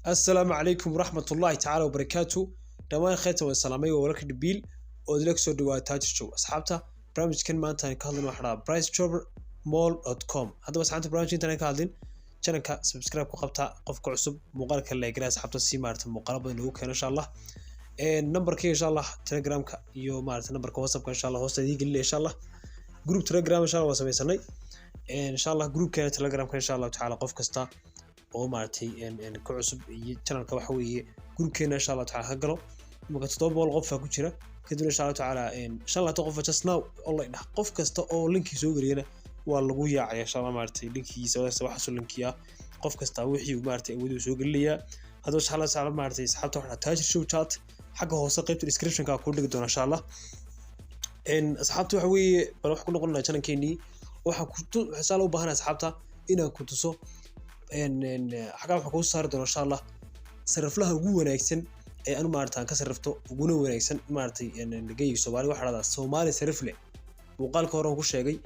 السلام عليكم ورحمة الله تعالى وبركاته. دمان خيتة والسلامي وولك دبيل ودلك سو دوا تاجر شو أصحابته برامج كان ما أنت كهذن وحنا pricetrovermall.com هذا بس عند برامج أنت كهذن channel سبسكرايب وقبتها قفك عصب مقالك اللي يقرأ أصحابته سيمارت مقاربة إنه كان إن شاء الله النمبر كي إن شاء الله تليجرام يو مارت النمبر كواتساب إن شاء الله هوست دي قلي إن شاء الله جروب تليجرام إن شاء الله وسمي سني إن شاء الله جروب كان تليجرام إن شاء الله تعالى قف كستا oo maartay ku cusub iyo channelka waxa weeye gurkeena insha Allah taala hagalo marka 700 qof ku jira kadib insha Allah taala insha Allah qof just now online qof kasta oo linki soo gariyana waa lagu yaacay insha Allah maartay linkiisa waxa soo linkiya qof kasta wixii maartay uu soo galiya hada insha Allah taala maartay asxaabta waxa taajir show chat xagga hoose qaybta description ka ku dhigi doona insha Allah asxaabta waxa weeye bal wax ku noqonaa channelkeeni waxa ku xisaan u baahan asxaabta inaan ku tuso حاجة وحكون صار دون إن شاء الله صرف لها جوا ناكسن أنا ما أرتان كصرفته جوا ناكسن ما أرتي يعني جاي سوالي واحد هذا سومالي صرف له وقال كورة وكل شيء جاي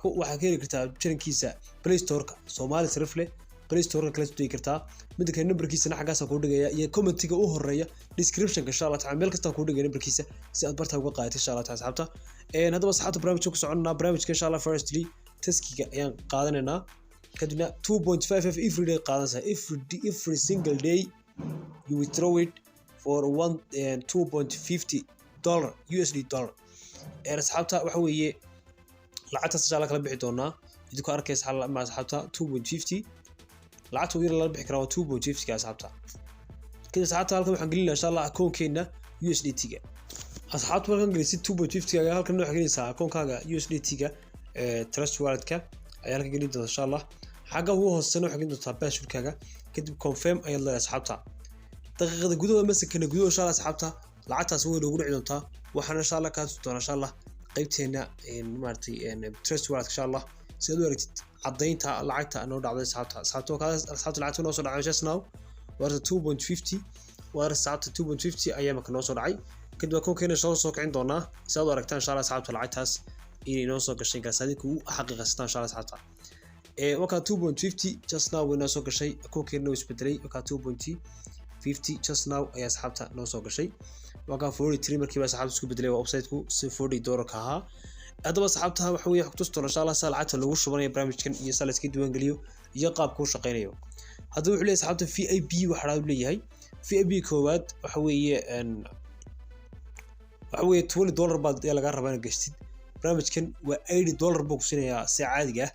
وحكي لك كتاب شرين كيسة بلاي ستور سومالي صرف له بلاي ستور كلاس تيجي كتاب بدك النمبر كيسة نحجة سكور جاي يا كومنت تيجي الرية ديسكريبشن إن شاء الله تعمل كستان كور جاي نمبر كيسة سأدبرتها وقاعد إن شاء الله تعسبتها هذا بس حاطه برامج شو كسرنا برامج إن شاء الله firstly تسكي يعني قاعدنا كدنا 2.5 every day قادنسا every single day you withdraw it for $2.50 USD dollar أصحابتها waxa weeye lacagta saala kala bixi doona idinku arkays hal ma asxaabta 2.50 lacagta weeyar la bixi karaa 2.50 ka asxaabta kida saacada halkan waxaan gelinaa insha Allah akoonkeena USDT ga asxaabtu markan gelisid 2.50 ga halkan waxaan gelinaysaa akoonkaaga USDT ga trust wallet ka ayaa halkan gelin doona insha Allah حاجة هو السنة وحاجة إنه تابعش الكاجا كده confirm أي الله أصحابتها دقيقة جودة مسك كنا جودة إن شاء الله أصحابتها لعتها سوي لو قول عندها وحنا إن شاء الله كانت إن شاء الله قيبت هنا مارتي إن ترست وارد إن شاء الله سيدو ركت عضينتها لعتها أنا ودع أصحابتها كذا أصحابتها لعتها نوصل على جس ناو وارد 2.50 وارد ساعتها 2.50 أيام كنا نوصل عليه كده بكون كنا إن شاء الله سوق عندنا سيدو ركت إن شاء الله أصحابتها لعتها إني نوصل كشين كسادك وحقيقة إن شاء الله أصحابتها وكا 2.50 just now وينا سوق شيء كوكي نو اسبدري وكا 2.50 just now أي أصحابته نو سوق شيء وكا 43 مركي بس أصحابته سكوب بدري وأبسايتكو $40 كها هذا بس أصحابتها وحوي حكتوستو إن شاء الله سالعتها لو وش بني برامج كان يسال سكيد وانجليو يقاب كوش شقينيو هذا وحلي أصحابته في أي بي وحراب لي هاي في أي بي كواد وحوي أن وحوي $20 بعد يلا قرب أنا قشتي برامج كان $80 بوكسين يا ساعات جه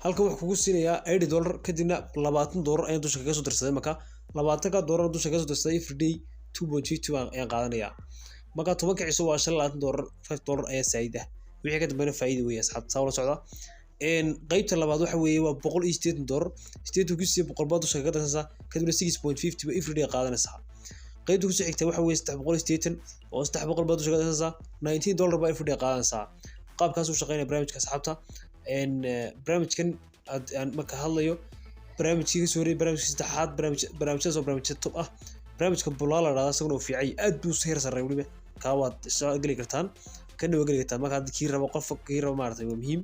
halka wax kugu siinayaa $80 kadibna $20 ayaan dusha kaga soo dirsaday marka $20 dusha kaga soo dirsaday every day 2.50 ayaan qaadanayaa marka tobanka ciiso waa $25 $5 ayaa saayida wixii ka dambeeyna faa'iido weey asxaabta sawir socda qaybta labaad waxa weeye waa $180 statekiisa $100 dusha kaga dirsadaa kadibna 6.50 ba every day qaadanaysaa qaybta ku soo xigta waxa weeye $380 oo $300 dusha kaga dirsadaa $19 ba every day qaadanaysaa qaabkaas uu shaqeynaya barnaamijka asxaabta برامج كان ما كهاليو برامج كي سوري برامج استحاد برامج توب برامج كبولال هذا سكنوا في عي أدو سهر سر ولي كواد قلي كرتان كانوا قلي كرتان ما كان كير وقف كير ومارتي مهم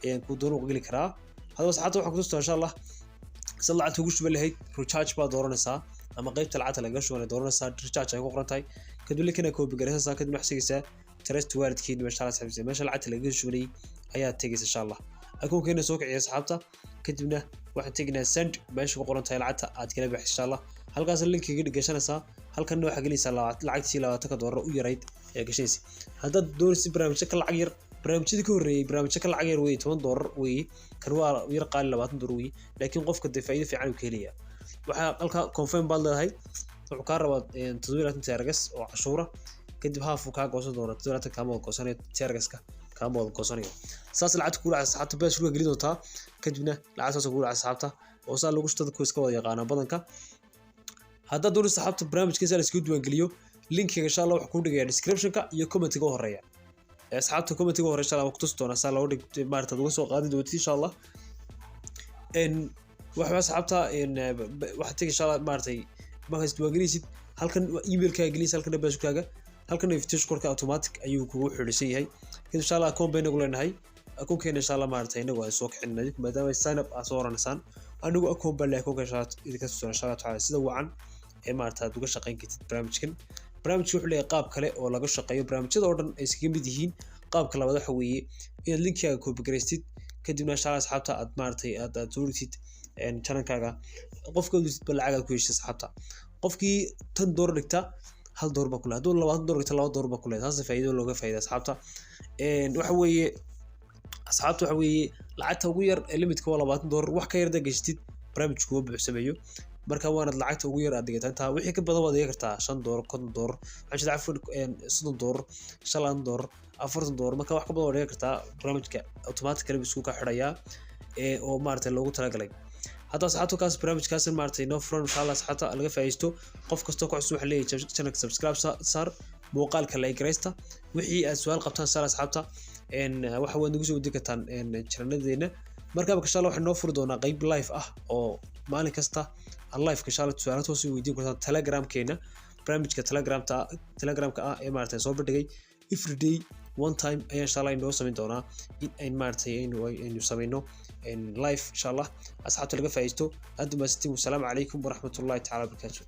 يعني كودون قلي كرا هذا بس حتى وحكتوستو إن شاء الله صلعت وقش بالله هيك ريتشارج با دورنسا أما قيبت العتلة قش ولا دورنسا ريتشارج هيك قرنتاي كدول لك أنا كوب جريسا كد محسيسة ترست وارد كيد ما شاء الله سحب ما شاء الله العتلة قش ولي ayaa tagaysa insha Allah akoo keena soo kiciya asxaabta kadibna waxaan tagnaa send meesha ku qoran tahay lacagta aad kala bixi insha Allah halkaas linkiga dhigashanaysa halkan waxa gelinaysa lacagtii $20 u yarayd ee gashanaysa hadda doonaysa barnaamijka ka lacag yar barnaamijyada ka horeeyay barnaamijka ka lacag yar way $10 way kan waa yar qaali $20 way laakiin qofka faa'iido fiican uu ka helayaa waxa halka confirm baad leedahay wuxuu ka rabaa tadwiirata taargas oo cashuura kadib haaf uu ka goosan doona tadwiirata kaamo goosanay taargaska كامل قصني ساس العاد كل على ساعات بس شو قليل وتا كدبنا العاد ساس كل على ساعته وصار لو قشطة كويس كوا يقانا بدنك هذا دور سحبت برنامج كيس على سكود وانجليو لينك إن شاء الله وحكون دقيقة ديسكريبشن كا يكومنت جوه الريا سحبت كومنت جوه إن شاء الله وقتصته أنا صار لو دك مارت دوسوا قاعد دوتي إن شاء الله إن واحد سحبتها إن واحد تيجي إن شاء الله مارتي ما هيست وانجليزي هل كان إيميل كإنجليزي هل كان بس كذا halkan iftiish korka automatic ayuu kugu xirisan yahay insha Allah akoon bayna guleenahay akoonkeena insha Allah maartay inagu ay soo kicinay maadaama sign up soo oranaysan anigu akoon baa leh akoonka idinka tusaale insha Allah taala sida wacan ee maarta aad uga shaqayn kartid barnaamijkan wuxuu leeyahay qaab kale oo laga shaqeeyo barnaamijyada oo dhan ay iskaga mid yihiin qaabka labaad waxa weeye inaad linkaaga copy gareystid kadibna insha Allah asxaabta aad maartay aad suurtid channelkaaga qofka uu lacag aad ku heshay asxaabta qofkii $10 dhigta $1 baa kula haduu $20 dhigta $2 baa kula taas faa'iido looga faa'iido asxaabta waxa weeye asxaabta waxa weeye lacagta ugu yar ee limitka waa $20 wax ka yar gashtid barnaamijku wuu buuxsamayo marka waana lacagta ugu yar aad dhigataa inta wixii ka badan waad dhigan kartaa $5 $10 waxaan afar $30 $40 $40 marka wax ka badan waad dhigan kartaa barnaamijka automatically isku ka xiraya oo maartay loogu talagalay hadda asxaabta kaas barnaamijkaas maartay no front insha Allah asxaabta laga faa'iisto qof kasto ku cusub waxa leeyahay channel subscribe saar muuqaalka like gareysta wixii aad su'aal qabtaan insha Allah asxaabta waxa waad nagu soo wadi kartaan channeladeena marka insha Allah waxaan noo furi doonaa qayb live ah oo maalin kasta live insha Allah su'aalaha toos u weydiin kartaan Telegram-keena barnaamijka Telegram-ka ah ee maartay soo bandhigay every day one time ayaan insha Allah inoo sameyn doonaa in ay maartay aynu sameyno live insha Allah asxaabta laga faa'iisto aad u mahadsantiin. Wassalaamu calaykum waraxmatullaahi ta'ala wabarakaatuh.